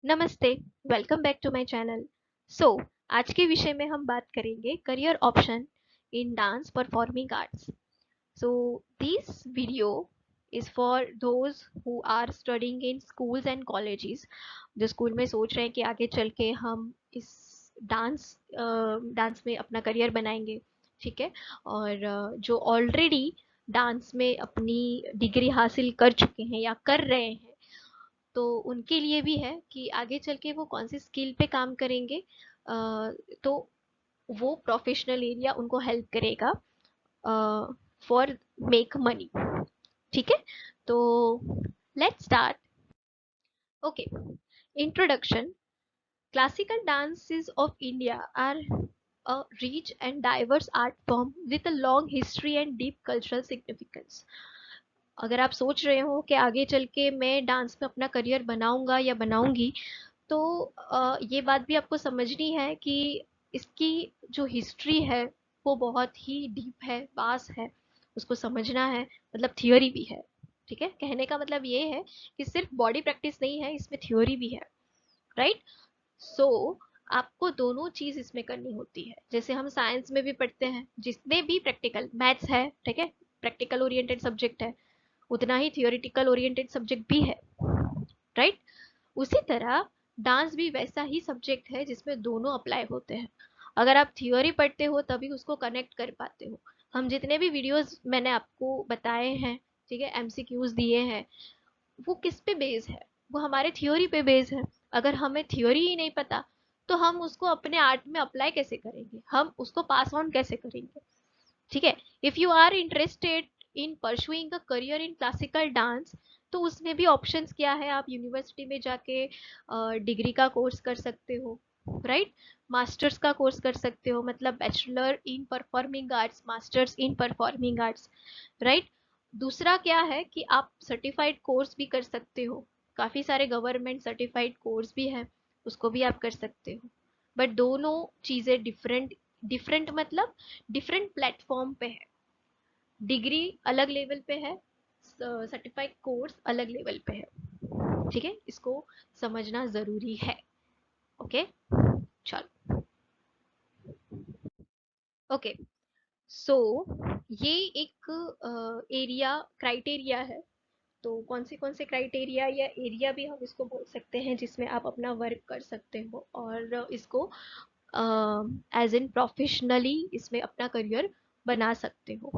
नमस्ते, welcome back to my channel. So आज के विषय में हम बात करेंगे career option in dance performing arts. So this video is for those who are studying in schools and colleges, जो स्कूल में सोच रहे हैं कि आगे चल के हम इस डांस में अपना करियर बनाएंगे। ठीक है। और जो ऑलरेडी डांस में अपनी डिग्री हासिल कर चुके हैं या कर रहे हैं, तो उनके लिए भी है कि आगे चल के वो कौन सी स्किल पे काम करेंगे। तो वो प्रोफेशनल एरिया उनको हेल्प करेगा फॉर मेक मनी। ठीक है। तो let's start. Okay, introduction. Classical dances of India are a rich and diverse art form with a long history and deep cultural significance. अगर आप सोच रहे हो कि आगे चल के मैं डांस में अपना करियर बनाऊंगा या बनाऊंगी, तो ये बात भी आपको समझनी है कि इसकी जो हिस्ट्री है वो बहुत ही डीप है, वास है। उसको समझना है, मतलब थियोरी भी है। ठीक है, कहने का मतलब ये है कि सिर्फ बॉडी प्रैक्टिस नहीं है, इसमें थियोरी भी है। राइट। सो आपको दोनों चीज इसमें करनी होती है। जैसे हम साइंस में भी पढ़ते हैं, जिसमें भी प्रैक्टिकल मैथ्स है, ठीक है, प्रैक्टिकल ओरिएंटेड सब्जेक्ट है, उतना ही थियोरिटिकल ओरिएंटेड सब्जेक्ट भी है। राइट। उसी तरह डांस भी वैसा ही सब्जेक्ट है जिसमें दोनों अप्लाई होते हैं। अगर आप थियोरी पढ़ते हो तभी उसको कनेक्ट कर पाते हो। हम जितने भी वीडियोस मैंने आपको बताए हैं, ठीक है, एमसीक्यूज दिए हैं, वो किस पे बेस है? वो हमारे थ्योरी पे बेस है। अगर हमें थ्योरी ही नहीं पता, तो हम उसको अपने आर्ट में अप्लाई कैसे करेंगे, हम उसको पास ऑन कैसे करेंगे? ठीक है। If you are interested in pursuing a career in classical dance, तो उसमें भी ऑप्शंस क्या है? आप यूनिवर्सिटी में जाके डिग्री का कोर्स कर सकते हो। राइट। मास्टर्स का कोर्स कर सकते हो, मतलब bachelor in performing arts, masters in performing arts. Right. दूसरा क्या है कि आप सर्टिफाइड कोर्स भी कर सकते हो। काफी सारे गवर्नमेंट सर्टिफाइड कोर्स भी है, उसको भी आप कर सकते हो। बट दोनों चीजें डिफरेंट, डिफरेंट मतलब डिफरेंट प्लेटफॉर्म पे है। डिग्री अलग लेवल पे है, सर्टिफाइड कोर्स अलग लेवल पे है। ठीक है, इसको समझना जरूरी है। ओके, चलो। ओके, सो ये एक एरिया क्राइटेरिया है। तो कौन से क्राइटेरिया या एरिया भी हम इसको बोल सकते हैं जिसमें आप अपना वर्क कर सकते हो और इसको एज इन प्रोफेशनली इसमें अपना करियर बना सकते हो।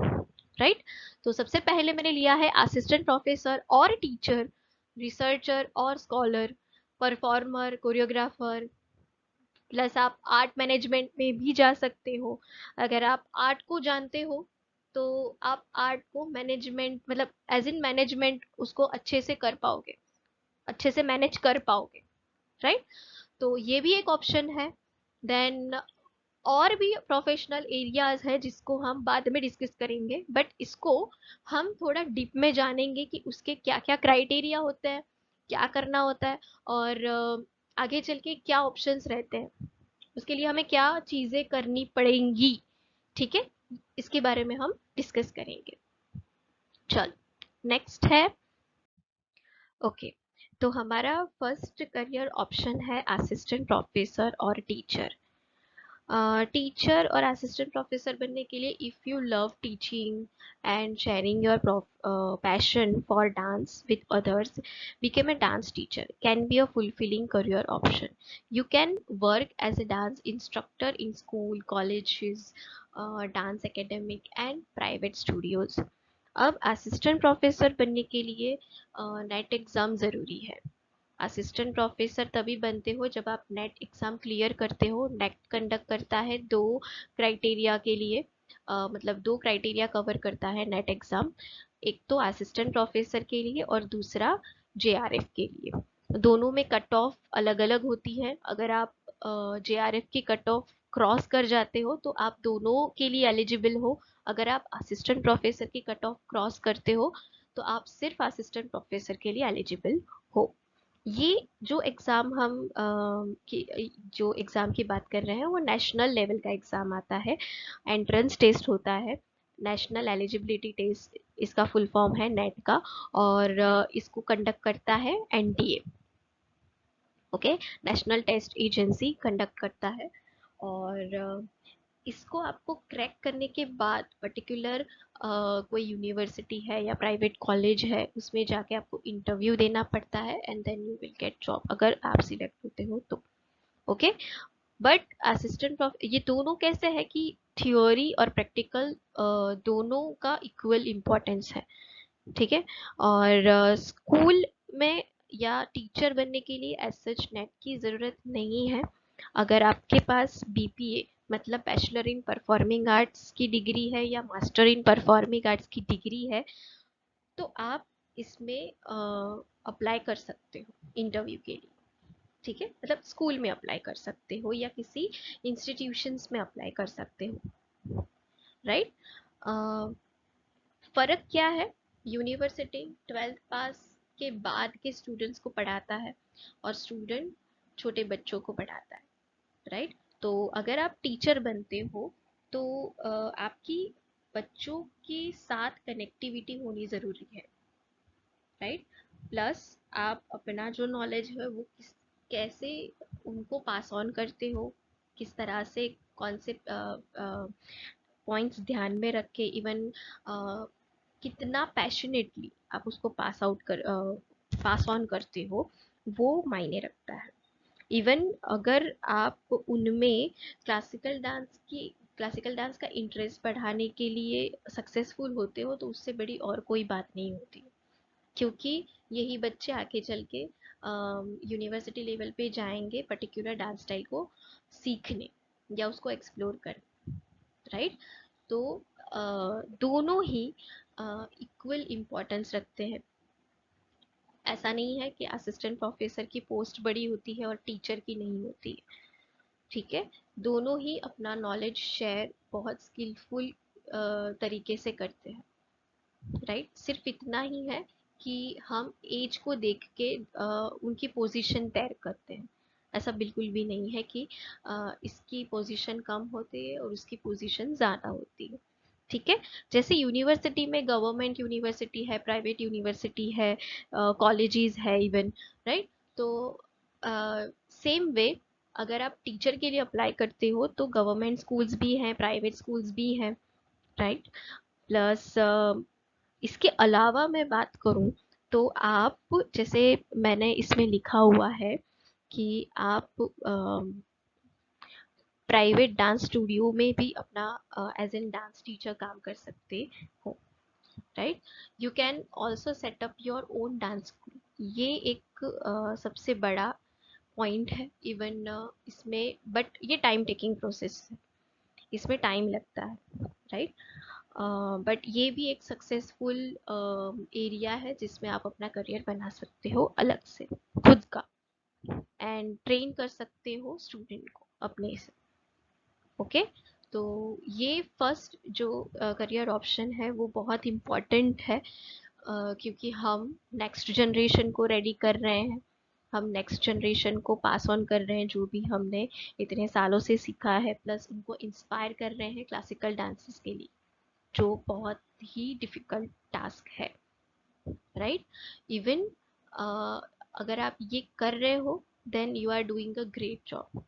राइट। तो सबसे पहले मैंने लिया है असिस्टेंट प्रोफेसर और टीचर, रिसर्चर और स्कॉलर, परफॉर्मर, कोरियोग्राफर, प्लस आप आर्ट मैनेजमेंट में भी जा सकते हो। अगर आप आर्ट को जानते हो, तो आप आर्ट को मैनेजमेंट मतलब एज इन मैनेजमेंट उसको अच्छे से कर पाओगे, अच्छे से मैनेज कर पाओगे। राइट। तो ये भी एक ऑप्शन है। देन और भी प्रोफेशनल एरियाज है जिसको हम बाद में डिस्कस करेंगे, बट इसको हम थोड़ा डीप में जानेंगे कि उसके क्या क्या क्राइटेरिया होते हैं, क्या करना होता है, और आगे चल के क्या ऑप्शंस रहते हैं, उसके लिए हमें क्या चीजें करनी पड़ेंगी। ठीक है, इसके बारे में हम डिस्कस करेंगे। चल, नेक्स्ट है। ओके, तो हमारा फर्स्ट करियर ऑप्शन है असिस्टेंट प्रोफेसर और टीचर। टीचर और असिस्टेंट प्रोफेसर बनने के लिए, if you love teaching and sharing your passion for dance with others, become a dance teacher can be a fulfilling career option. You can work as a dance instructor in school, colleges, dance academic and private studios. अब assistant professor बनने के लिए net exam ज़रूरी है। Assistant professor तभी बनते हो जब आप नेट एग्ज़ाम क्लियर करते हो। नेट कंडक्ट करता है दो क्राइटेरिया के लिए, मतलब दो क्राइटेरिया कवर करता है नेट एग्ज़ाम। एक तो असिस्टेंट प्रोफेसर के लिए और दूसरा जेआरएफ के लिए। दोनों में कट ऑफ अलग अलग होती है। अगर आप जेआरएफ की कट ऑफ क्रॉस कर जाते हो तो आप दोनों के लिए एलिजिबल हो। अगर आप असिस्टेंट प्रोफेसर की कट ऑफ क्रॉस करते हो तो आप सिर्फ असिस्टेंट प्रोफेसर के लिए एलिजिबल हो। ये जो एग्ज़ाम हम जो एग्ज़ाम की बात कर रहे हैं वो नेशनल लेवल का एग्ज़ाम आता है, एंट्रेंस टेस्ट होता है, नेशनल एलिजिबिलिटी टेस्ट इसका फुल फॉर्म है नेट का। और इसको कंडक्ट करता है NTA. Okay, national test agency conduct करता है। और इसको आपको क्रैक करने के बाद पर्टिकुलर कोई यूनिवर्सिटी है या प्राइवेट कॉलेज है, उसमें जाके आपको इंटरव्यू देना पड़ता है and then you will get job, अगर आप सिलेक्ट होते हो तो। ओके, बट असिस्टेंट प्रोफ ये दोनों कैसे है कि थ्योरी और प्रैक्टिकल दोनों का इक्वल इम्पोर्टेंस है। ठीक है। और स्कूल में या टीचर बनने के लिए एज सच नेट की ज़रूरत नहीं है। अगर आपके पास बीपीए मतलब बैचलर इन परफॉर्मिंग आर्ट्स की डिग्री है या मास्टर इन परफॉर्मिंग आर्ट्स की डिग्री है, तो आप इसमें अप्लाई कर सकते हो इंटरव्यू के लिए। ठीक है, मतलब स्कूल में अप्लाई कर सकते हो या किसी इंस्टीट्यूशंस में अप्लाई कर सकते हो, राइट। फर्क क्या है, यूनिवर्सिटी 12th पास के बाद के स्टूडेंट्स को पढ़ाता है और स्टूडेंट छोटे बच्चों को पढ़ाता है, राइट। तो अगर आप टीचर बनते हो तो आपकी बच्चों के साथ कनेक्टिविटी होनी ज़रूरी है, राइट। प्लस आप अपना जो नॉलेज है वो कैसे उनको पास ऑन करते हो, किस तरह से, कौन से पॉइंट्स ध्यान में रख के, इवन कितना पैशनेटली आप उसको पास ऑन करते हो, वो मायने रखता है। इवन अगर आप उनमें क्लासिकल डांस का इंटरेस्ट बढ़ाने के लिए सक्सेसफुल होते हो तो उससे बड़ी और कोई बात नहीं होती, क्योंकि यही बच्चे आके चल के यूनिवर्सिटी लेवल पे जाएंगे पर्टिकुलर डांस स्टाइल को सीखने या उसको एक्सप्लोर करने, राइट। तो दोनों ही इक्वल इम्पोर्टेंस रखते हैं। ऐसा नहीं है कि असिस्टेंट प्रोफेसर की पोस्ट बड़ी होती है और टीचर की नहीं होती है। ठीक है, दोनों ही अपना नॉलेज शेयर बहुत स्किलफुल तरीके से करते हैं, राइट। सिर्फ इतना ही है कि हम एज को देख के उनकी पोजीशन तय करते हैं। ऐसा बिल्कुल भी नहीं है कि इसकी पोजीशन कम होती है और उसकी पोजीशन ज़्यादा होती है। ठीक है, जैसे यूनिवर्सिटी में गवर्नमेंट यूनिवर्सिटी है, प्राइवेट यूनिवर्सिटी है, कॉलेजेस है इवन, राइट। तो सेम वे अगर आप टीचर के लिए अप्लाई करते हो तो गवर्नमेंट स्कूल्स भी हैं, प्राइवेट स्कूल्स भी हैं, राइट। प्लस इसके अलावा मैं बात करूं तो आप, जैसे मैंने इसमें लिखा हुआ है कि आप प्राइवेट डांस स्टूडियो में भी अपना एज एन डांस टीचर काम कर सकते हो, right. You can also set up your own dance group. ये एक सबसे बड़ा पॉइंट है इवन इसमें, बट ये टाइम टेकिंग प्रोसेस है, इसमें टाइम लगता है, राइट। बट ये भी एक सक्सेसफुल एरिया है जिसमें आप अपना करियर बना सकते हो अलग से खुद का, एंड ट्रेन कर सकते हो स्टूडेंट को अपने से। ओके, तो ये फर्स्ट जो करियर ऑप्शन है वो बहुत इम्पॉर्टेंट है, क्योंकि हम नेक्स्ट जनरेशन को रेडी कर रहे हैं, हम नेक्स्ट जनरेशन को पास ऑन कर रहे हैं जो भी हमने इतने सालों से सीखा है, प्लस उनको इंस्पायर कर रहे हैं क्लासिकल डांसेस के लिए, जो बहुत ही डिफिकल्ट टास्क है, राइट। इवन अगर आप ये कर रहे हो then you are doing a great job.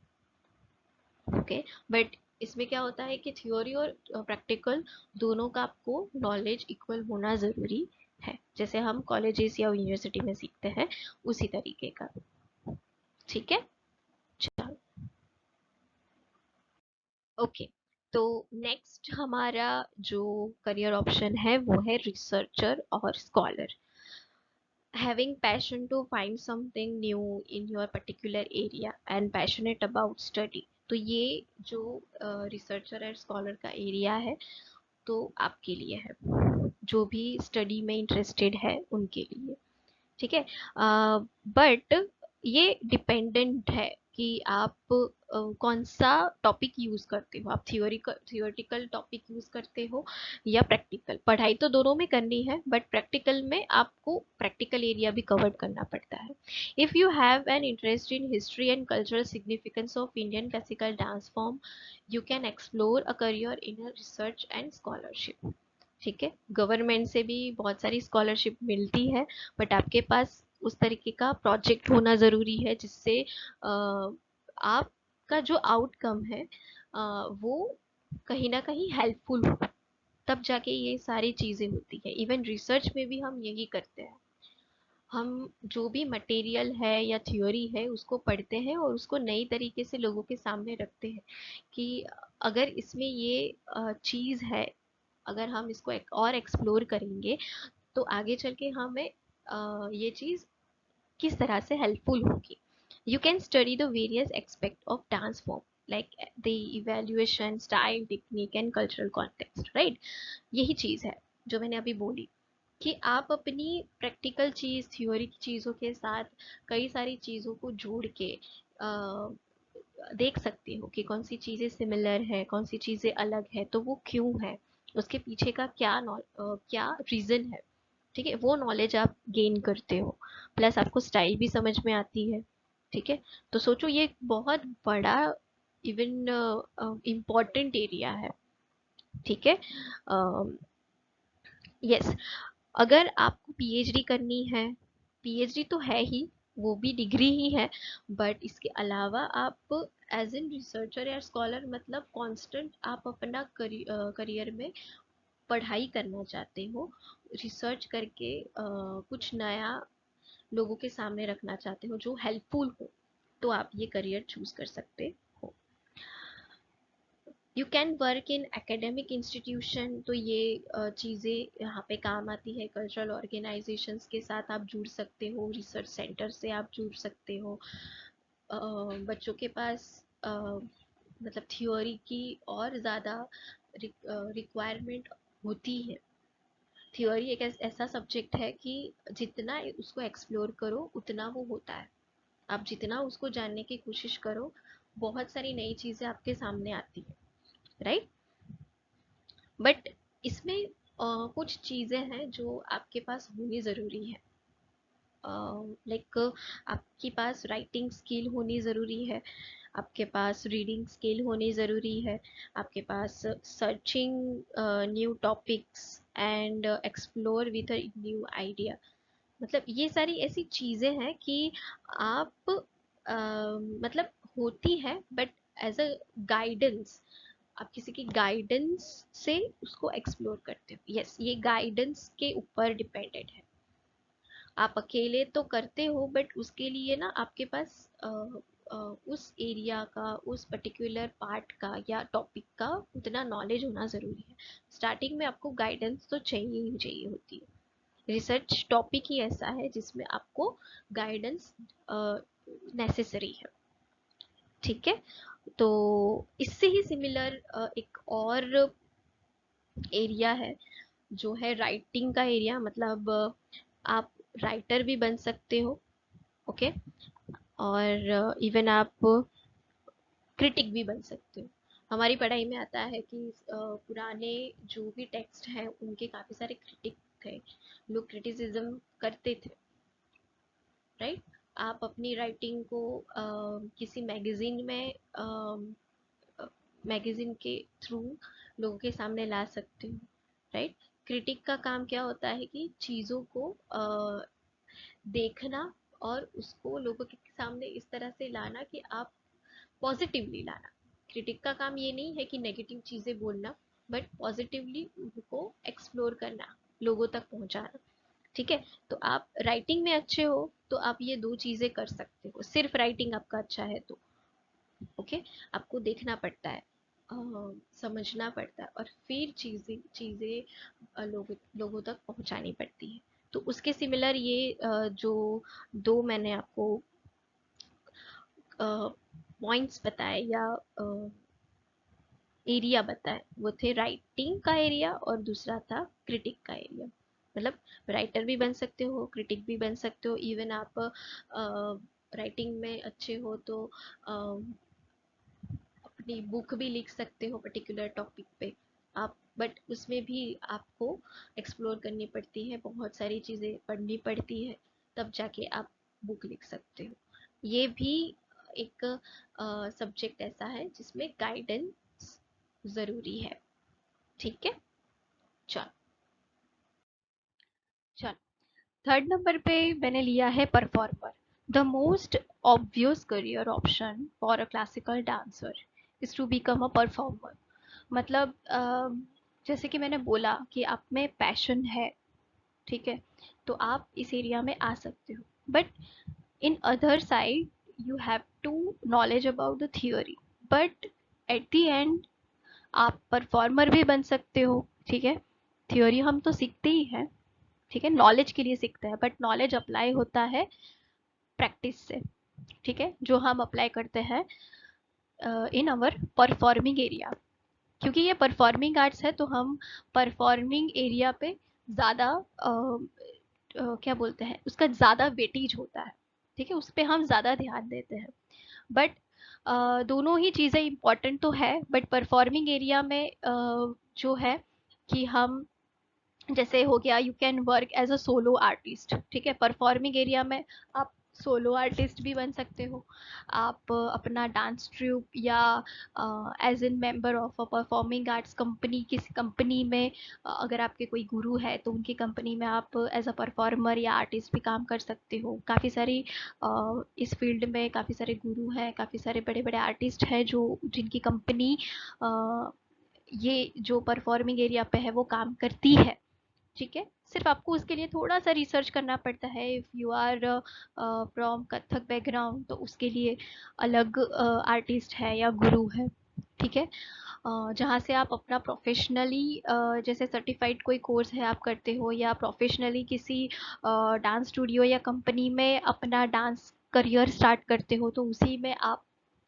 Okay, but इसमें क्या होता है कि थ्योरी और प्रैक्टिकल दोनों का आपको नॉलेज इक्वल होना ज़रूरी है, जैसे हम कॉलेजेस या यूनिवर्सिटी में सीखते हैं उसी तरीके का। ठीक है, चलो। ओके, तो नेक्स्ट हमारा जो करियर ऑप्शन है वो है रिसर्चर और scholar. Having passion to find something new in your particular area and passionate about study, तो ये जो रिसर्चर और स्कॉलर का एरिया है तो आपके लिए है, जो भी स्टडी में इंटरेस्टेड है उनके लिए। ठीक है, बट ये डिपेंडेंट है कि आप कौन सा टॉपिक यूज करते हो, आप थियोरिटिकल टॉपिक यूज करते हो या प्रैक्टिकल। पढ़ाई तो दोनों में करनी है बट प्रैक्टिकल में आपको प्रैक्टिकल एरिया भी कवर करना पड़ता है। If you have an interest in history and cultural significance of Indian classical dance form, you can explore a career in research and scholarship. ठीक है, गवर्नमेंट से भी बहुत सारी स्कॉलरशिप मिलती है, बट आपके पास उस तरीके का प्रोजेक्ट होना ज़रूरी है जिससे आपका जो आउटकम है वो कहीं ना कहीं हेल्पफुल हो। तब जाके ये सारी चीज़ें होती है। इवन रिसर्च में भी हम यही करते हैं। हम जो भी मटेरियल है या थ्योरी है उसको पढ़ते हैं और उसको नई तरीके से लोगों के सामने रखते हैं कि अगर इसमें ये चीज़ है, अगर हम इसको एक और एक्सप्लोर करेंगे तो आगे चल के हमें ये चीज़ किस तरह से हेल्पफुल होगी। You can study the various expect of dance form like the evaluation style technique and cultural context, right. यही चीज़ है जो मैंने अभी बोली कि आप अपनी प्रैक्टिकल चीज़ थ्योरी की चीज़ों के साथ कई सारी चीज़ों को जोड़ के देख सकते हो कि कौन सी चीज़ें सिमिलर है, कौन सी चीज़ें अलग है, तो वो क्यों है, उसके पीछे का क्या रीज़न है। ठीक है, वो नॉलेज आप गेन करते हो, प्लस आपको स्टाइल भी समझ में आती है। ठीक है, तो सोचो ये बहुत बड़ा इवन इम्पॉर्टेंट एरिया है। ठीक है, यस। अगर आपको पीएचडी करनी है, पीएचडी तो है ही, वो भी डिग्री ही है, बट इसके अलावा आप एज एन रिसर्चर या स्कॉलर मतलब कांस्टेंट आप अपना करियर में पढ़ाई करना चाहते हो, रिसर्च करके कुछ नया लोगों के सामने रखना चाहते हो जो हेल्पफुल हो, तो आप ये करियर चूज कर सकते हो। You can work in academic institution, तो ये चीज़ें यहाँ पे काम आती है। कल्चरल ऑर्गेनाइजेशंस के साथ आप जुड़ सकते हो, रिसर्च सेंटर से आप जुड़ सकते हो। बच्चों के पास मतलब थियोरी की और ज़्यादा रिक्वायरमेंट होती है। थियोरी एक ऐसा सब्जेक्ट है कि जितना उसको एक्सप्लोर करो उतना वो होता है। आप जितना उसको जानने की कोशिश करो, बहुत सारी नई चीज़ें आपके सामने आती है, राइट। बट इसमें कुछ चीज़ें हैं जो आपके पास होनी ज़रूरी है। लाइक आपके पास राइटिंग स्किल होनी ज़रूरी है, आपके पास रीडिंग स्किल होनी ज़रूरी है, आपके पास searching new topics and explore with a new idea. मतलब ये सारी ऐसी चीज़ें हैं कि आप मतलब होती है, बट एज अ गाइडेंस, आप किसी की गाइडेंस से उसको एक्सप्लोर करते हो। यस, ये गाइडेंस के ऊपर डिपेंडेंट है। आप अकेले तो करते हो, बट उसके लिए ना आपके पास उस एरिया का, उस पर्टिकुलर पार्ट का या टॉपिक का उतना नॉलेज होना ज़रूरी है। स्टार्टिंग में आपको गाइडेंस तो चाहिए ही चाहिए होती है। रिसर्च टॉपिक ही ऐसा है जिसमें आपको गाइडेंस नेसेसरी है। ठीक है, तो इससे ही सिमिलर एक और एरिया है जो है राइटिंग का एरिया। मतलब आप राइटर भी बन सकते हो, ओके, और इवन आप क्रिटिक भी बन सकते हो। हमारी पढ़ाई में आता है कि पुराने जो भी टेक्स्ट हैं उनके काफ़ी सारे क्रिटिक थे, लोग क्रिटिसिज्म करते थे, राइट। आप अपनी राइटिंग को किसी मैगजीन में मैगजीन के थ्रू लोगों के सामने ला सकते हो, राइट। क्रिटिक का काम क्या होता है कि चीज़ों को देखना और उसको लोगों के सामने इस तरह से लाना कि आप पॉजिटिवली लाना। क्रिटिक का काम ये नहीं है कि नेगेटिव चीज़ें बोलना, बट पॉजिटिवली उनको एक्सप्लोर करना, लोगों तक पहुंचाना। ठीक है, तो आप राइटिंग में अच्छे हो तो आप ये दो चीज़ें कर सकते हो। सिर्फ राइटिंग आपका अच्छा है तो ओके, आपको देखना पड़ता है, अ, समझना पड़ता है, और फिर चीज़ें चीज़ें लोगों तक पहुंचानी पड़ती है। तो उसके सिमिलर ये जो दो मैंने आपको पॉइंट्स बताए या एरिया बताए, वो थे राइटिंग का एरिया और दूसरा था क्रिटिक का एरिया। मतलब राइटर भी बन सकते हो, क्रिटिक भी बन सकते हो। इवन आप राइटिंग में अच्छे हो तो अपनी बुक भी लिख सकते हो पर्टिकुलर टॉपिक पे आप, बट उसमें भी आपको एक्सप्लोर करनी पड़ती है, बहुत सारी चीज़ें पढ़नी पड़ती है, तब जाके आप बुक लिख सकते हो। ये भी एक सब्जेक्ट ऐसा है जिसमें गाइडेंस ज़रूरी है। ठीक है, चलो चलो। थर्ड नंबर पे मैंने लिया है performer. The most obvious career option for a classical dancer is to become a performer. मतलब जैसे कि मैंने बोला कि आप में पैशन है, ठीक है, तो आप इस एरिया में आ सकते हो। But in other side you have to knowledge about the theory, but at the end आप परफॉर्मर भी बन सकते हो, ठीक है। थ्योरी हम तो सीखते ही हैं, ठीक है, नॉलेज के लिए सीखते हैं, बट नॉलेज अप्लाई होता है प्रैक्टिस से, ठीक है, जो हम अप्लाई करते हैं इन अवर परफॉर्मिंग एरिया। क्योंकि ये परफॉर्मिंग आर्ट्स है तो हम परफॉर्मिंग एरिया पे ज़्यादा क्या बोलते हैं, उसका ज़्यादा वेटेज होता है, ठीक है, उस पर हम ज़्यादा ध्यान देते हैं। बट दोनों ही चीज़ें इम्पॉर्टेंट तो है, बट परफॉर्मिंग एरिया में जो है कि हम, जैसे हो गया you can work as a solo artist, ठीक है, परफॉर्मिंग एरिया में आप सोलो आर्टिस्ट भी बन सकते हो। आप अपना डांस ट्रूप या as an member of a performing arts company, किसी कंपनी में अगर आपके कोई गुरु है तो उनकी कंपनी में आप एज अ परफॉर्मर या आर्टिस्ट भी काम कर सकते हो। काफ़ी सारी इस फील्ड में काफ़ी सारे गुरु हैं, काफ़ी सारे बड़े बड़े आर्टिस्ट हैं जो जिनकी कंपनी ये जो परफॉर्मिंग एरिया पे है वो काम करती है, ठीक है। सिर्फ आपको उसके लिए थोड़ा सा रिसर्च करना पड़ता है। If you are from Kathak background तो उसके लिए अलग आर्टिस्ट है या गुरु है, ठीक है। जहाँ से आप अपना प्रोफेशनली जैसे सर्टिफाइड कोई कोर्स है आप करते हो, या प्रोफेशनली किसी डांस स्टूडियो या कंपनी में अपना डांस करियर स्टार्ट करते हो, तो उसी में आप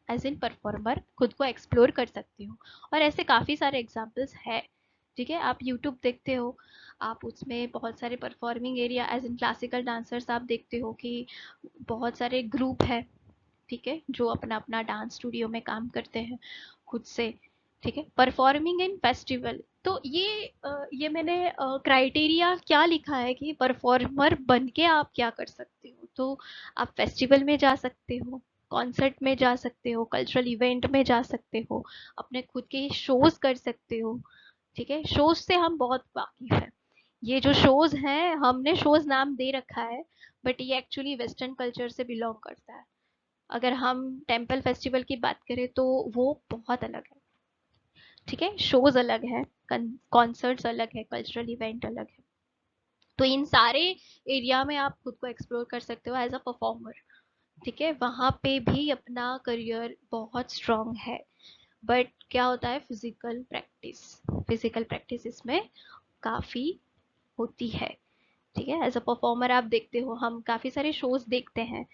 एज एन परफॉर्मर खुद को एक्सप्लोर कर सकते हो। और ऐसे काफ़ी सारे एग्जाम्पल्स है, ठीक है। आप यूट्यूब देखते हो, आप उसमें बहुत सारे performing area as in classical dancers आप देखते हो कि बहुत सारे ग्रुप है, ठीक है, जो अपना अपना डांस स्टूडियो में काम करते हैं खुद से, ठीक है। परफॉर्मिंग इन फेस्टिवल, तो ये मैंने क्राइटेरिया क्या लिखा है कि परफॉर्मर बन के आप क्या कर सकते हो। तो आप फेस्टिवल में जा सकते हो, कॉन्सर्ट में जा सकते हो, कल्चरल इवेंट में जा सकते हो, अपने खुद के शोज कर सकते हो, ठीक है। शोज से हम बहुत वाकिफ हैं। ये जो शोज हैं हमने शोज नाम दे रखा है, बट ये एक्चुअली वेस्टर्न कल्चर से बिलोंग करता है। अगर हम टेम्पल फेस्टिवल की बात करें तो वो बहुत अलग है, ठीक है, शोज अलग है, कॉन्सर्ट्स अलग है, कल्चरल इवेंट अलग है। तो इन सारे एरिया में आप खुद को एक्सप्लोर कर सकते हो एज अ परफॉर्मर, ठीक है। वहाँ पे भी अपना करियर बहुत स्ट्रांग है, बट क्या होता है, फिजिकल प्रैक्टिस, फिजिकल प्रैक्टिस इसमें काफ़ी होती है, ठीक है। एज अ परफॉर्मर आप देखते हो, हम काफ़ी सारे शोज देखते हैं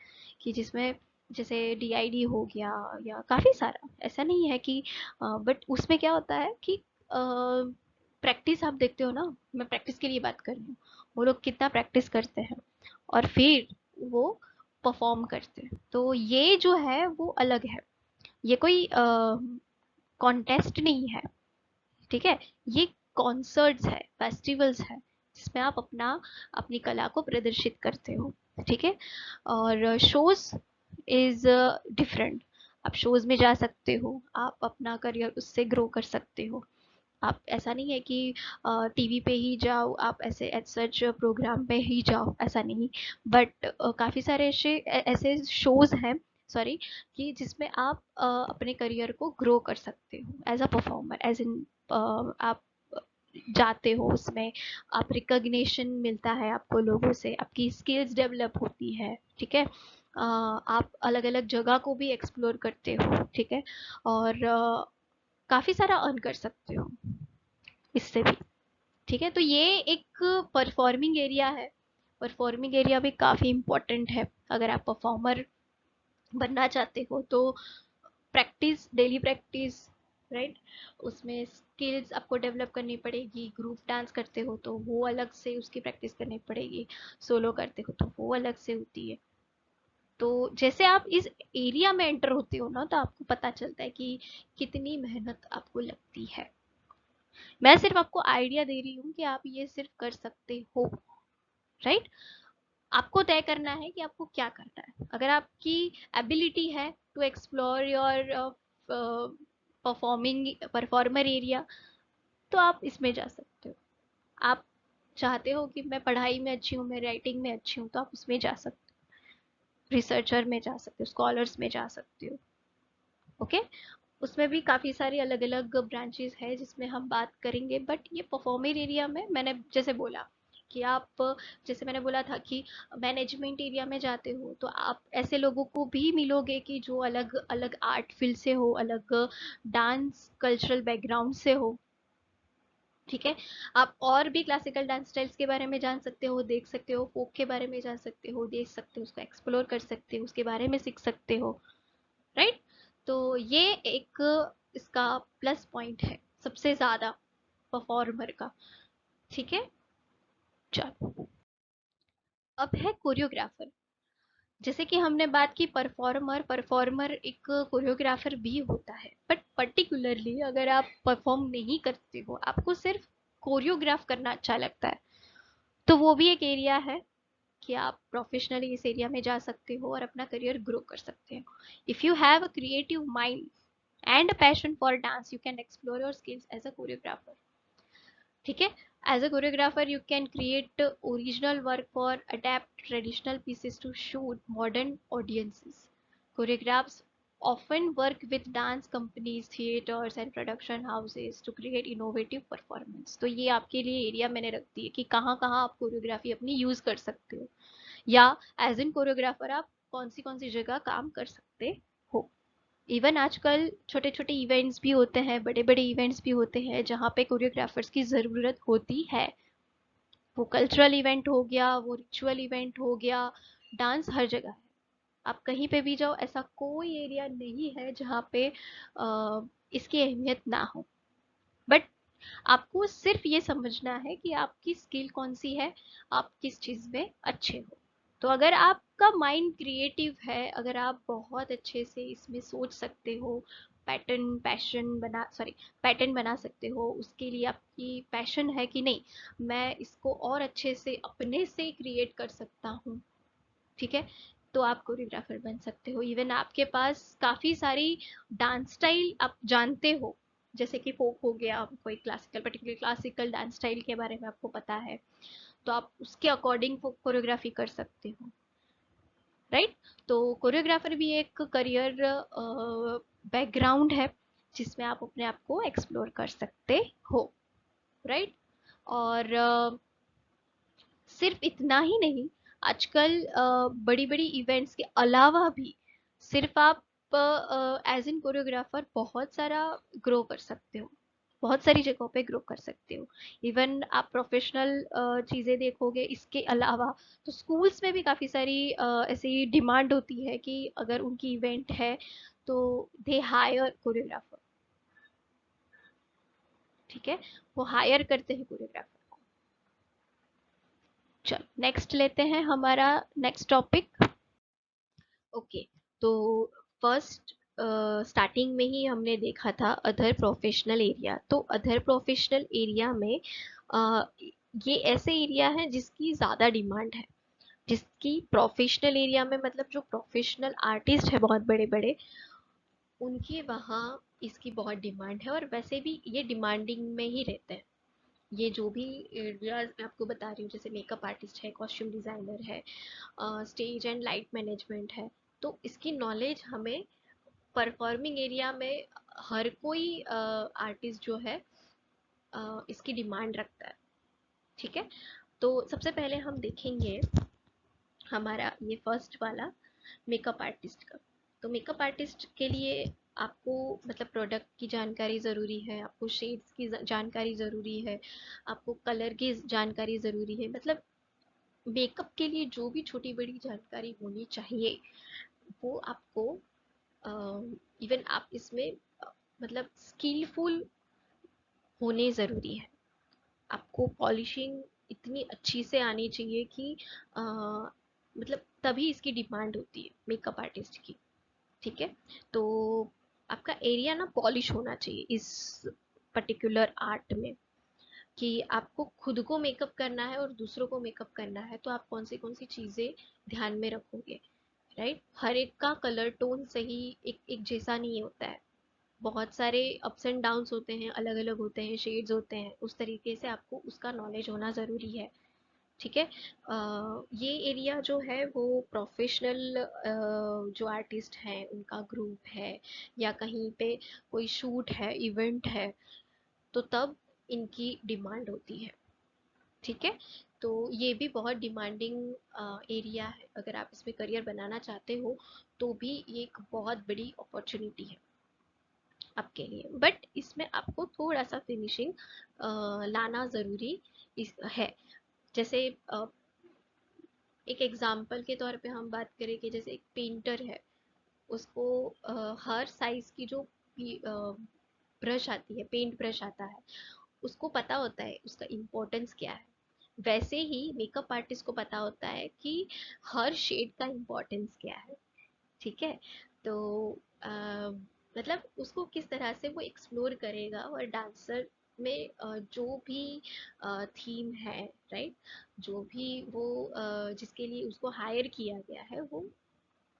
कि जिसमें जैसे डीआईडी हो गया या काफ़ी सारा, ऐसा नहीं है कि बट उसमें क्या होता है कि प्रैक्टिस आप देखते हो ना, मैं प्रैक्टिस के लिए बात कर रही हूँ, वो लोग कितना प्रैक्टिस करते हैं और फिर वो परफॉर्म करते हैं। तो ये जो है वो अलग है, ये कोई कॉन्टेस्ट नहीं है, ठीक है। ये कॉन्सर्ट्स है, फेस्टिवल्स है, जिसमें आप अपना अपनी कला को प्रदर्शित करते हो, ठीक है। और शोज इज डिफरेंट। आप शोज में जा सकते हो, आप अपना करियर उससे ग्रो कर सकते हो। आप ऐसा नहीं है कि टीवी पे ही जाओ, आप ऐसे एज सच प्रोग्राम पे ही जाओ, ऐसा नहीं। बट काफ़ी सारे ऐसे ऐसे शोज हैं, सॉरी, कि जिसमें आप अपने करियर को ग्रो कर सकते हो as a performer, as in आप जाते हो उसमें, आप रिकग्निशन मिलता है आपको लोगों से, आपकी स्किल्स डेवलप होती है, ठीक है। आप अलग अलग जगह को भी एक्सप्लोर करते हो, ठीक है। और काफ़ी सारा अर्न कर सकते हो इससे भी, ठीक है। तो ये एक परफॉर्मिंग एरिया है। परफॉर्मिंग एरिया भी काफ़ी इम्पोर्टेंट है अगर आप परफॉर्मर बनना चाहते हो तो। प्रैक्टिस, डेली प्रैक्टिस, राइट, उसमें स्किल्स आपको डेवलप करनी पड़ेगी। ग्रुप डांस करते हो तो वो अलग से उसकी प्रैक्टिस करनी पड़ेगी, सोलो करते हो तो वो अलग से होती है। तो जैसे आप इस एरिया में एंटर होते हो ना, तो आपको पता चलता है कि कितनी मेहनत आपको लगती है। मैं सिर्फ आपको आइडिया दे रही हूँ कि आप ये सिर्फ कर सकते हो, राइट। आपको तय करना है कि आपको क्या करना है। अगर आपकी एबिलिटी है to explore your performing performer area, तो आप इसमें जा सकते हो। आप चाहते हो कि मैं पढ़ाई में अच्छी हूँ, मैं राइटिंग में अच्छी हूँ, तो आप उसमें जा सकते हो, रिसर्चर में जा सकते हो, स्कॉलर्स में जा सकते हो। ओके। उसमें भी काफ़ी सारी अलग अलग ब्रांचेस है जिसमें हम बात करेंगे, बट ये परफॉर्मर एरिया में मैंने जैसे बोला कि आप, जैसे मैंने बोला था कि मैनेजमेंट एरिया में जाते हो तो आप ऐसे लोगों को भी मिलोगे कि जो अलग अलग आर्ट फील्ड से हो, अलग डांस कल्चरल बैकग्राउंड से हो। ठीक है। आप और भी क्लासिकल डांस स्टाइल्स के बारे में जान सकते हो, देख सकते हो, फोक के बारे में जान सकते हो, देख सकते हो, उसको एक्सप्लोर कर सकते हो, उसके बारे में सीख सकते हो। राइट। तो ये एक इसका प्लस पॉइंट है सबसे ज्यादा परफॉर्मर का। ठीक है। चलो, अब है कोरियोग्राफर। जैसे कि हमने बात की परफॉर्मर, परफॉर्मर एक कोरियोग्राफर भी होता है, बट पर्टिकुलरली अगर आप परफॉर्म नहीं करते हो, आपको सिर्फ कोरियोग्राफ करना अच्छा लगता है, तो वो भी एक एरिया है कि आप प्रोफेशनली इस एरिया में जा सकते हो और अपना करियर ग्रो कर सकते हो। If you have a creative mind and a passion for dance, you can explore your skills as a choreographer. ठीक है। As a choreographer you can create original work or adapt traditional pieces to shoot modern audiences. Choreographs often work with dance companies, theaters and production houses to create innovative performance. तो ये आपके लिए area मैंने रख दी है कि कहाँ कहाँ आप कोरियोग्राफी अपनी यूज कर सकते हो, या एज इन कोरियोग्राफर आप कौन सी जगह काम कर सकते हो। इवन आजकल छोटे छोटे इवेंट्स भी होते हैं, बड़े बड़े इवेंट्स भी होते हैं जहाँ पे कोरियोग्राफर्स की ज़रूरत होती है। वो कल्चरल इवेंट हो गया, वो रिचुअल इवेंट हो गया, डांस हर जगह है। आप कहीं पे भी जाओ, ऐसा कोई एरिया नहीं है जहाँ पे इसकी अहमियत ना हो। बट आपको सिर्फ ये समझना है कि आपकी स्किल कौन सी है, आप किस चीज़ में अच्छे हो। तो अगर आपका माइंड क्रिएटिव है, अगर आप बहुत अच्छे से इसमें सोच सकते हो, पैटर्न बना सकते हो, उसके लिए आपकी पैशन है कि नहीं, मैं इसको और अच्छे से अपने से क्रिएट कर सकता हूँ। ठीक है। तो आप कोरियोग्राफर बन सकते हो। इवन आपके पास काफी सारी डांस स्टाइल आप जानते हो, जैसे कि फोक हो गया, कोई classical, particular classical dance style के बारे में आपको पता है, तो आप उसके अकॉर्डिंग कोरियोग्राफी कर सकते हो। राइट। तो कोरियोग्राफर भी एक करियर बैकग्राउंड है जिसमें आप अपने आप को एक्सप्लोर कर सकते हो। राइट। और सिर्फ इतना ही नहीं, आजकल बड़ी बड़ी इवेंट्स के अलावा भी सिर्फ आप एज इन कोरियोग्राफर बहुत सारा ग्रो कर सकते हो, बहुत सारी जगहों पे ग्रो कर सकते हो। इवन आप प्रोफेशनल चीज़ें देखोगे इसके अलावा, तो स्कूल्स में भी काफ़ी सारी ऐसी डिमांड होती है कि अगर उनकी इवेंट है तो दे हायर कोरियोग्राफर। ठीक है। वो हायर करते हैं कोरियोग्राफर। चलो नेक्स्ट लेते हैं हमारा नेक्स्ट टॉपिक। ओके। तो फर्स्ट स्टार्टिंग में ही हमने देखा था अदर प्रोफेशनल एरिया। तो अदर प्रोफेशनल एरिया में अ, ये ऐसे एरिया है जिसकी ज़्यादा डिमांड है, जिसकी प्रोफेशनल एरिया में मतलब जो प्रोफेशनल आर्टिस्ट है बहुत बड़े बड़े, उनके वहाँ इसकी बहुत डिमांड है, और वैसे भी ये डिमांडिंग में ही रहते हैं। ये जो भी एरियाज मैं आपको बता रही हूँ, जैसे मेकअप आर्टिस्ट है, कॉस्ट्यूम डिज़ाइनर है, स्टेज एंड लाइट मैनेजमेंट है, तो इसकी नॉलेज हमें परफॉर्मिंग एरिया में हर कोई आर्टिस्ट जो है इसकी डिमांड रखता है। ठीक है। तो सबसे पहले हम देखेंगे हमारा ये फर्स्ट वाला मेकअप आर्टिस्ट का। तो मेकअप आर्टिस्ट के लिए आपको मतलब प्रोडक्ट की जानकारी ज़रूरी है, आपको शेड्स की जानकारी ज़रूरी है, आपको कलर की जानकारी ज़रूरी है, मतलब मेकअप के लिए जो भी छोटी बड़ी जानकारी होनी चाहिए वो आपको, इवन आप इसमें मतलब स्किलफुल होने ज़रूरी है। आपको पॉलिशिंग इतनी अच्छी से आनी चाहिए कि मतलब तभी इसकी डिमांड होती है मेकअप आर्टिस्ट की। ठीक है। तो आपका एरिया ना पॉलिश होना चाहिए इस पर्टिकुलर आर्ट में, कि आपको खुद को मेकअप करना है और दूसरों को मेकअप करना है, तो आप कौन सी चीज़ें ध्यान में रखोगे। राइट। हर एक का कलर टोन सही एक एक जैसा नहीं होता है, बहुत सारे अप्स एंड डाउन्स होते हैं, अलग अलग होते हैं, शेड्स होते हैं, उस तरीके से आपको उसका नॉलेज होना ज़रूरी है। ठीक है। ये एरिया जो है वो प्रोफेशनल जो आर्टिस्ट हैं उनका ग्रुप है, या कहीं पे कोई शूट है, इवेंट है, तो तब इनकी डिमांड होती है। ठीक है। तो ये भी बहुत डिमांडिंग एरिया है, अगर आप इसमें करियर बनाना चाहते हो तो भी ये एक बहुत बड़ी अपॉर्चुनिटी है आपके लिए। बट इसमें आपको थोड़ा सा फिनिशिंग लाना ज़रूरी है। जैसे एक एग्जाम्पल के तौर पे हम बात करें कि जैसे एक पेंटर है, उसको हर साइज की जो ब्रश आती है, पेंट ब्रश आता है, उसको पता होता है उसका इम्पोर्टेंस क्या है। वैसे ही मेकअप आर्टिस्ट को पता होता है कि हर शेड का इम्पोर्टेंस क्या है। ठीक है। तो अ, मतलब उसको किस तरह से वो एक्सप्लोर करेगा, और डांसर में जो भी थीम है, राइट, जो भी वो जिसके लिए उसको हायर किया गया है, वो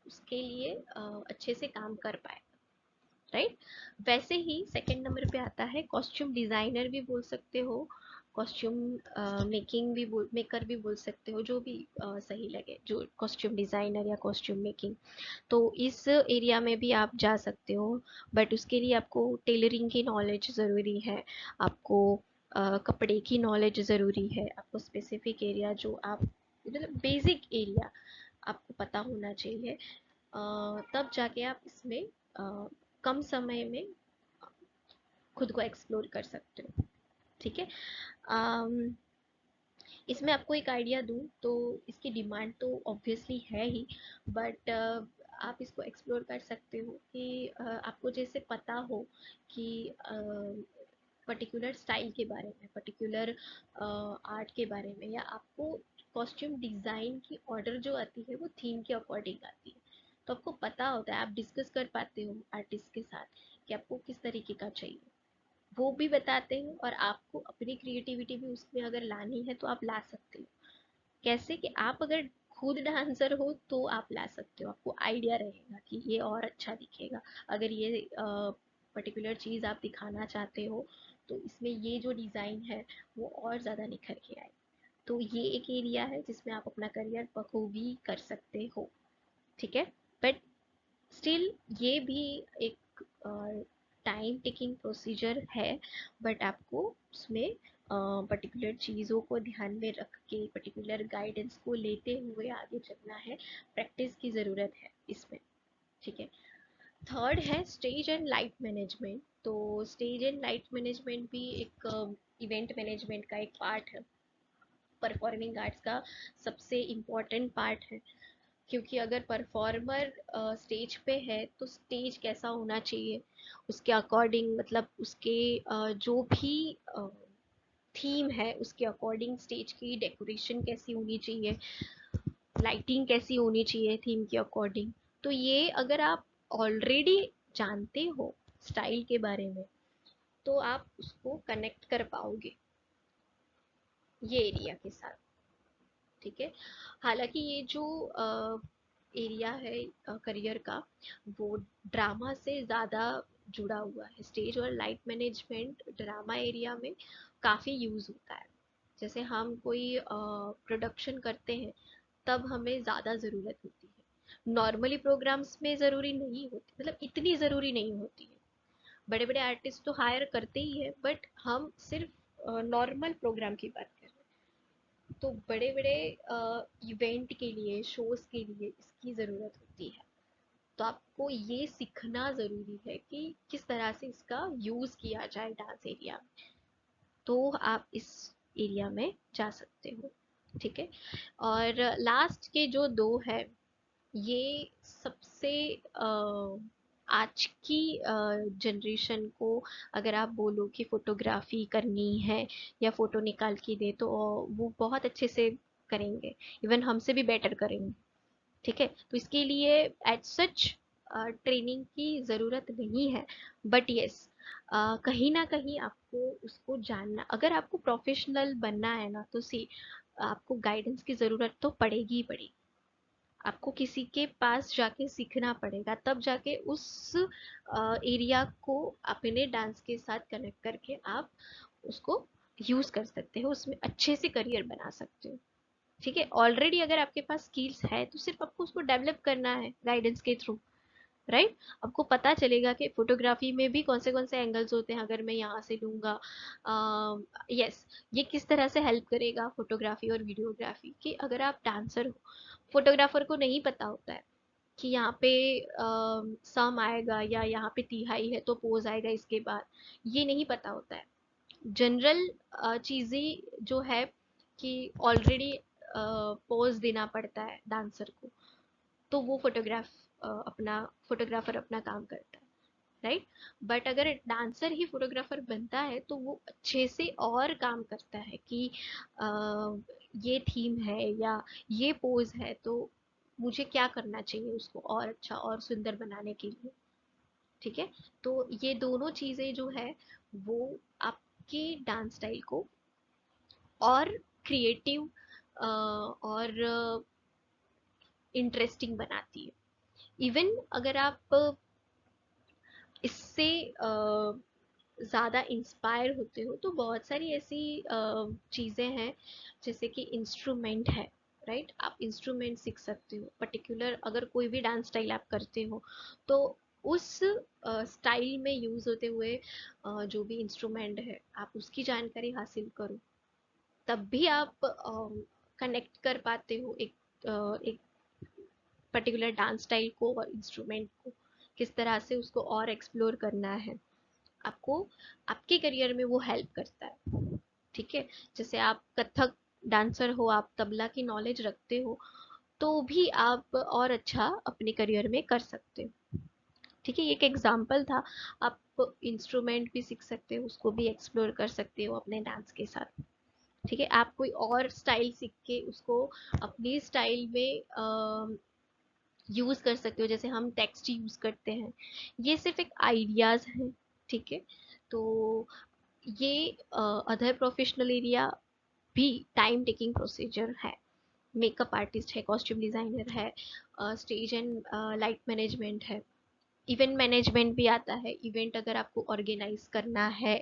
उसके लिए अच्छे से काम कर पाए, राइट। वैसे ही सेकंड नंबर पे आता है कॉस्ट्यूम डिजाइनर भी बोल सकते हो, कॉस्ट्यूम मेकिंग भी मेकर भी बोल सकते हो, जो भी सही लगे, जो कॉस्ट्यूम डिजाइनर या कॉस्ट्यूम मेकिंग। तो इस एरिया में भी आप जा सकते हो, बट उसके लिए आपको टेलरिंग की नॉलेज ज़रूरी है, आपको कपड़े की नॉलेज ज़रूरी है, आपको स्पेसिफिक एरिया जो आप, मतलब बेसिक एरिया आपको पता होना चाहिए। तब जाके आप इसमें कम समय में खुद को एक्सप्लोर कर सकते हो। ठीक है। अम, इसमें आपको एक आइडिया दूँ तो इसकी डिमांड तो ऑब्वियसली है ही, बट आप इसको एक्सप्लोर कर सकते हो कि आपको जैसे पता हो कि पर्टिकुलर स्टाइल के बारे में, पर्टिकुलर आर्ट के बारे में, या आपको कॉस्ट्यूम डिज़ाइन की ऑर्डर जो आती है वो थीम के अकॉर्डिंग आती है, तो आपको पता होता है, आप डिस्कस कर पाते हो आर्टिस्ट के साथ कि आपको किस तरीके का चाहिए, वो भी बताते हैं, और आपको अपनी क्रिएटिविटी भी उसमें अगर लानी है तो आप ला सकते हो। कैसे कि आप अगर खुद डांसर हो तो आप ला सकते हो, आपको आइडिया रहेगा कि ये और अच्छा दिखेगा, अगर ये पर्टिकुलर चीज़ आप दिखाना चाहते हो तो इसमें ये जो डिज़ाइन है वो और ज़्यादा निखर के आए। तो ये एक एरिया है जिसमें आप अपना करियर बखूबी कर सकते हो। ठीक है। बट स्टिल ये भी एक टाइम टेकिंग प्रोसीजर है, बट आपको उसमें पर्टिकुलर चीज़ों को ध्यान में रख के, पर्टिकुलर गाइडेंस को लेते हुए आगे चलना है, प्रैक्टिस की ज़रूरत है इसमें। ठीक है। थर्ड है स्टेज एंड लाइट मैनेजमेंट। तो स्टेज एंड लाइट मैनेजमेंट भी एक इवेंट मैनेजमेंट का एक पार्ट है, परफॉर्मिंग आर्ट्स का सबसे इम्पॉर्टेंट पार्ट है। क्योंकि अगर परफॉर्मर स्टेज पे है तो स्टेज कैसा होना चाहिए, उसके अकॉर्डिंग, मतलब उसके जो भी थीम है उसके अकॉर्डिंग स्टेज की डेकोरेशन कैसी होनी चाहिए, लाइटिंग कैसी होनी चाहिए थीम के अकॉर्डिंग। तो ये अगर आप ऑलरेडी जानते हो स्टाइल के बारे में, तो आप उसको कनेक्ट कर पाओगे ये एरिया के साथ। ठीक है। हालांकि ये जो एरिया है करियर का, वो ड्रामा से ज़्यादा जुड़ा हुआ है। स्टेज और लाइट मैनेजमेंट ड्रामा एरिया में काफ़ी यूज़ होता है। जैसे हम कोई प्रोडक्शन करते हैं तब हमें ज़्यादा ज़रूरत होती है, नॉर्मली प्रोग्राम्स में ज़रूरी नहीं होती, मतलब इतनी ज़रूरी नहीं होती है। बड़े बड़े आर्टिस्ट तो हायर करते ही है, बट हम सिर्फ नॉर्मल प्रोग्राम की बात कर रहे हैं। तो बड़े बड़े इवेंट के लिए, शोज के लिए इसकी ज़रूरत होती है। तो आपको ये सीखना ज़रूरी है कि किस तरह से इसका यूज़ किया जाए डांस एरिया में, तो आप इस एरिया में जा सकते हो। ठीक है। और लास्ट के जो दो है, ये सबसे आज की जनरेशन को, अगर आप बोलो कि फोटोग्राफी करनी है या फोटो निकाल के दे, तो वो बहुत अच्छे से करेंगे, इवन हमसे भी बेटर करेंगे। ठीक है। तो इसके लिए एट सच ट्रेनिंग की ज़रूरत नहीं है, बट यस कहीं ना कहीं आपको उसको जानना, अगर आपको प्रोफेशनल बनना है ना, तो सी आपको गाइडेंस की ज़रूरत तो पड़ेगी ही पड़ेगी। आपको किसी के पास जाके सीखना पड़ेगा, तब जाके उस एरिया को अपने डांस के साथ कनेक्ट करके आप उसको यूज कर सकते हो, उसमें अच्छे से करियर बना सकते हो। ठीक है, ऑलरेडी अगर आपके पास स्किल्स है तो सिर्फ आपको उसको डेवलप करना है गाइडेंस के थ्रू, राइट। आपको पता चलेगा कि फोटोग्राफी में भी कौन से एंगल्स होते हैं, अगर मैं यहाँ से लूंगा, यस, ये किस तरह से हेल्प करेगा फोटोग्राफी और वीडियोग्राफी, कि अगर आप डांसर हो, फोटोग्राफर को नहीं पता होता है कि यहाँ पे सम आएगा या यहाँ पे तिहाई है तो पोज आएगा इसके बाद, ये नहीं पता होता है। जनरल चीजें जो है कि ऑलरेडी पोज देना पड़ता है डांसर को, तो वो अपना फोटोग्राफर अपना काम करता है, राइट। बट अगर डांसर ही फोटोग्राफर बनता है तो वो अच्छे से और काम करता है कि ये थीम है या ये पोज है, तो मुझे क्या करना चाहिए उसको और अच्छा और सुंदर बनाने के लिए। ठीक है, तो ये दोनों चीजें जो है वो आपके डांस स्टाइल को और क्रिएटिव और इंटरेस्टिंग बनाती है। इवन अगर आप इससे ज़्यादा इंस्पायर होते हो तो बहुत सारी ऐसी चीज़ें हैं, जैसे कि इंस्ट्रूमेंट है, राइट। आप इंस्ट्रूमेंट सीख सकते हो, पर्टिकुलर अगर कोई भी डांस स्टाइल आप करते हो तो उस स्टाइल में यूज़ होते हुए जो भी इंस्ट्रूमेंट है आप उसकी जानकारी हासिल करो, तब भी आप कनेक्ट कर पाते हो एक पर्टिकुलर डांस स्टाइल को और इंस्ट्रूमेंट को, किस तरह से उसको और एक्सप्लोर करना है आपको, आपके करियर में वो हेल्प करता है। ठीक है, जैसे आप कथक डांसर हो, आप तबला की नॉलेज रखते हो, तो भी आप और अच्छा अपने करियर में कर सकते हो। ठीक है, ये एक एग्जाम्पल था। आप इंस्ट्रूमेंट भी सीख सकते हो, उसको भी एक्सप्लोर कर सकते हो अपने डांस के साथ। ठीक है, आप कोई और स्टाइल सीख के उसको अपनी स्टाइल में यूज कर सकते हो, जैसे हम टेक्स्ट यूज करते हैं, ये सिर्फ एक आइडियाज हैं। ठीक है, तो ये अदर प्रोफेशनल एरिया भी टाइम टेकिंग प्रोसीजर है। मेकअप आर्टिस्ट है, कॉस्ट्यूम डिजाइनर है, स्टेज एंड लाइट मैनेजमेंट है, इवेंट मैनेजमेंट भी आता है। इवेंट अगर आपको ऑर्गेनाइज करना है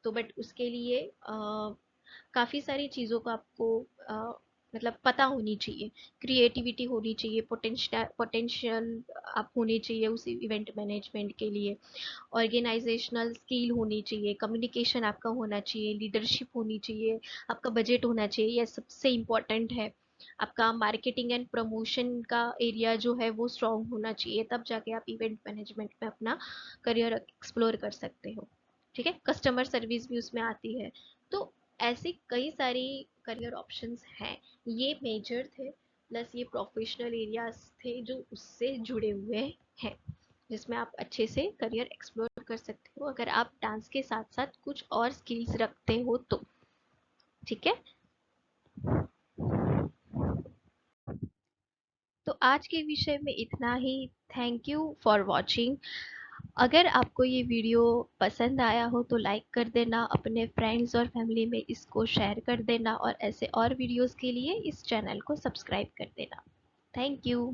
तो बट उसके लिए काफ़ी सारी चीज़ों को आपको मतलब पता होनी चाहिए, क्रिएटिविटी होनी चाहिए, पोटेंशियल आप होनी चाहिए उस इवेंट मैनेजमेंट के लिए, ऑर्गेनाइजेशनल स्किल होनी चाहिए, कम्युनिकेशन आपका होना चाहिए, लीडरशिप होनी चाहिए, आपका बजट होना चाहिए, यह सबसे इम्पोर्टेंट है। आपका मार्केटिंग एंड प्रमोशन का एरिया जो है वो स्ट्रांग होना चाहिए, तब जाके आप इवेंट मैनेजमेंट में अपना करियर एक्सप्लोर कर सकते हो। ठीक है, कस्टमर सर्विस भी उसमें आती है। तो ऐसी कई सारी करियर ऑप्शंस हैं, ये मेजर थे, प्लस ये प्रोफेशनल एरियाज थे जो उससे जुड़े हुए हैं, जिसमें आप अच्छे से करियर एक्सप्लोर कर सकते हो अगर आप डांस के साथ साथ कुछ और स्किल्स रखते हो तो। ठीक है, तो आज के विषय में इतना ही। Thank you for watching. अगर आपको ये वीडियो पसंद आया हो तो लाइक कर देना, अपने फ्रेंड्स और फैमिली में इसको शेयर कर देना, और ऐसे और वीडियोस के लिए इस चैनल को सब्सक्राइब कर देना। Thank you.